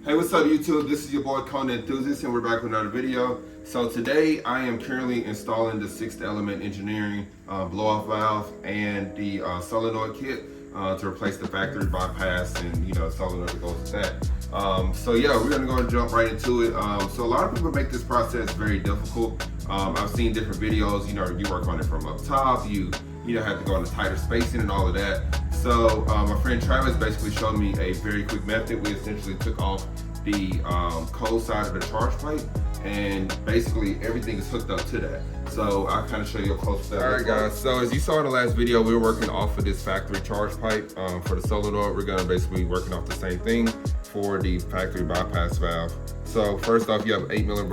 Hey, what's up YouTube? This is your boy Kona Enthusiast and we're back with another video. So today I am currently installing the 6th Element Engineering blow-off valve and the solenoid kit to replace the factory bypass and solenoid that goes with that. So yeah, we're gonna go and jump right into it. So a lot of people make this process very difficult. I've seen different videos, you work on it from up top, you have to go into tighter spacing and all of that. So my friend Travis basically showed me a very quick method. We essentially took off the cold side of the charge pipe and basically everything is hooked up to that. So I'll kind of show you a close step. All right guys, so as you saw in the last video, we were working off of this factory charge pipe for the solenoid. We're gonna basically be working off the same thing for the factory bypass valve. So first off, you have 8mm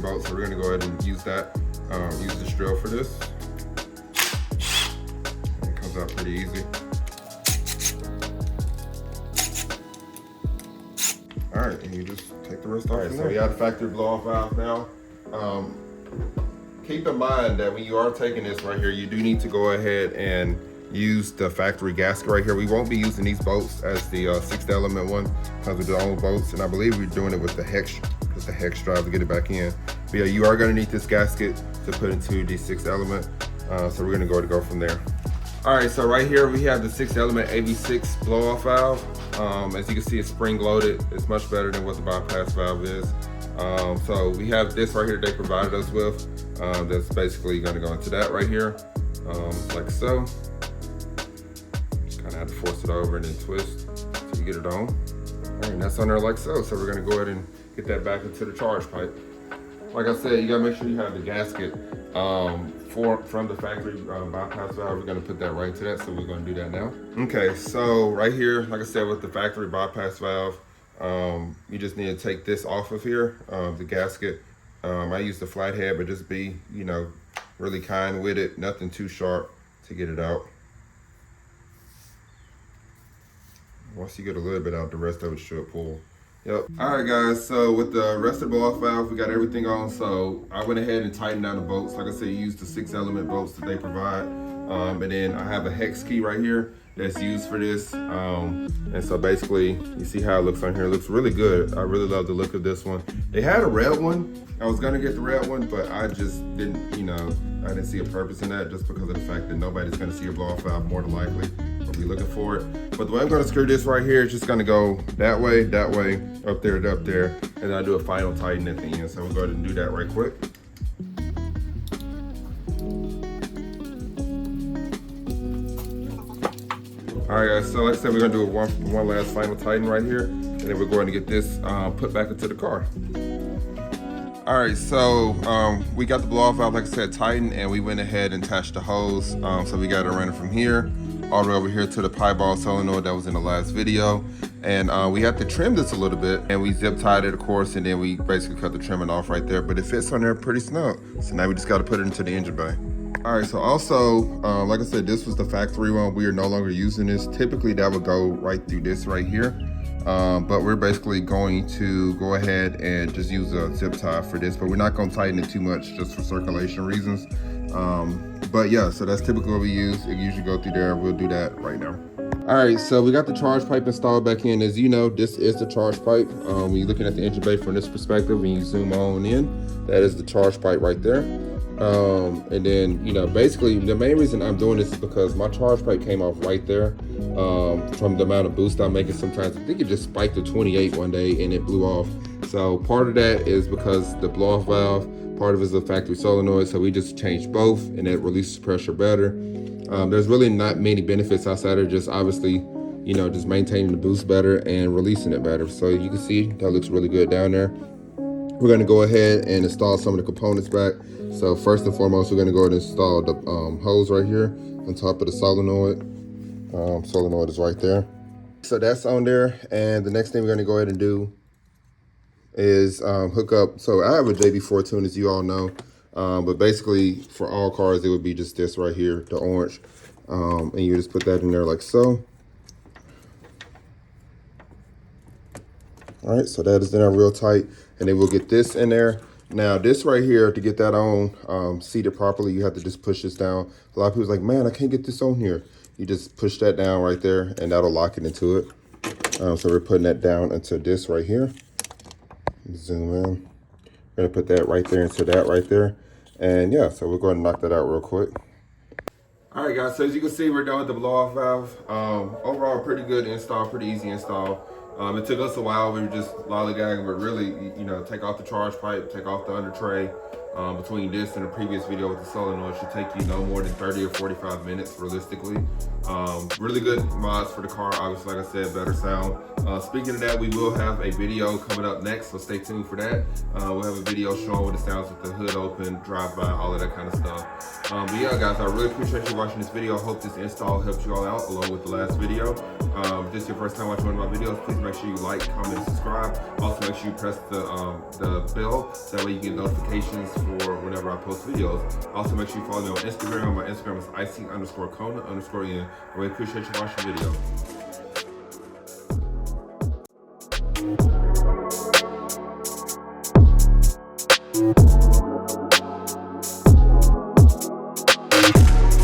bolt, so we're gonna go ahead and use that. Use this drill for this. It comes out pretty easy. All right, and you just take the rest off. All right, so we have the factory blow-off valve now. Keep in mind that when you are taking this right here, you do need to go ahead and use the factory gasket right here. We won't be using these bolts as the 6th Element one because of the old bolts, and I believe we're doing it with the hex drive to get it back in. But yeah, you are gonna need this gasket to put into the 6th Element. So we're gonna go from there. All right, so right here we have the 6th Element AV6 blow-off valve. As you can see, it's spring-loaded. It's much better than what the bypass valve is. So we have this right here that they provided us with. That's basically gonna go into that right here, like so. Just kind of have to force it over and then twist to get it on. All right, and that's on there like so. So we're gonna go ahead and get that back into the charge pipe. Like I said, you gotta make sure you have the gasket from the factory bypass valve. We're gonna put that right to that, so we're gonna do that now. Okay, so right here, like I said, with the factory bypass valve, you just need to take this off of here, the gasket. I use the flathead, but just be, really kind with it, nothing too sharp to get it out. Once you get a little bit out, the rest of it should pull. Yep. All right guys, so with the rest of the blow-off valve, we got everything on. So I went ahead and tightened down the bolts. Like I said, you use the 6 Element bolts that they provide. And then I have a hex key right here that's used for this. And so basically, you see how it looks on here. It looks really good. I really love the look of this one. They had a red one. I was gonna get the red one, but I just didn't, I didn't see a purpose in that just because of the fact that nobody's gonna see a blow-off valve more than likely. I'll be looking for it. But the way I'm gonna screw this right here is just gonna go that way, up there, and I'll do a final tighten at the end. So we'll go ahead and do that right quick. All right guys, so like I said, we're gonna do one last final tighten right here, and then we're going to get this put back into the car. All right, so we got the blow-off valve, like I said, tightened, and we went ahead and attached the hose. So we got it running from here all the way over here to the piebald solenoid that was in the last video. And we had to trim this a little bit, and we zip tied it, of course, and then we basically cut the trimming off right there, but it fits on there pretty snug. So now we just gotta put it into the engine bay. All right, so also, like I said, this was the factory one. We are no longer using this. Typically that would go right through this right here. But we're basically going to go ahead and just use a zip tie for this, but we're not gonna tighten it too much just for circulation reasons. But yeah, so that's typically what we use. It usually go through there. We'll do that right now. All right, so we got the charge pipe installed back in. As you know, this is the charge pipe. When you're looking at the engine bay from this perspective, when you zoom on in, that is the charge pipe right there. And then, basically the main reason I'm doing this is because my charge pipe came off right there from the amount of boost I'm making. Sometimes I think it just spiked to 28 one day and it blew off. So part of that is because the blow-off valve, part of it is the factory solenoid. So we just changed both and it releases pressure better. There's really not many benefits outside of just obviously, just maintaining the boost better and releasing it better. So you can see that looks really good down there. We're gonna go ahead and install some of the components back. So first and foremost, we're gonna go ahead and install the hose right here on top of the solenoid. Solenoid is right there. So that's on there. And the next thing we're gonna go ahead and do is hook up. So I have a JB4 tune, as you all know. But basically for all cars, it would be just this right here, the orange. And you just put that in there like so. All right, so that is in there real tight. And then we'll get this in there. Now this right here, to get that on seated properly, you have to just push this down. A lot of people's like, man, I can't get this on here. You just push that down right there and that'll lock it into it. So we're putting that down into this right here. Zoom in. We're gonna put that right there into that right there. And yeah, so we're going to knock that out real quick. All right, guys, so as you can see, we're done with the blow-off valve. Overall, pretty good install, pretty easy install. It took us a while. We were just lollygagging, but really, you know, take off the charge pipe, take off the under tray. Between this and the previous video with the solenoid should take you no more than 30 or 45 minutes realistically. Really good mods for the car. Obviously, like I said, better sound. Speaking of that, we will have a video coming up next, so stay tuned for that. We'll have a video showing what it sounds with the hood open, drive-by, all of that kind of stuff. But yeah, guys, I really appreciate you watching this video. I hope this install helped you all out along with the last video. If this is your first time watching one of my videos, please make sure you like, comment, and subscribe. Also, make sure you press the bell. That way you get notifications for whenever I post videos. Also, make sure you follow me on Instagram. My Instagram is ic_Kona_in. I really appreciate you watching the video.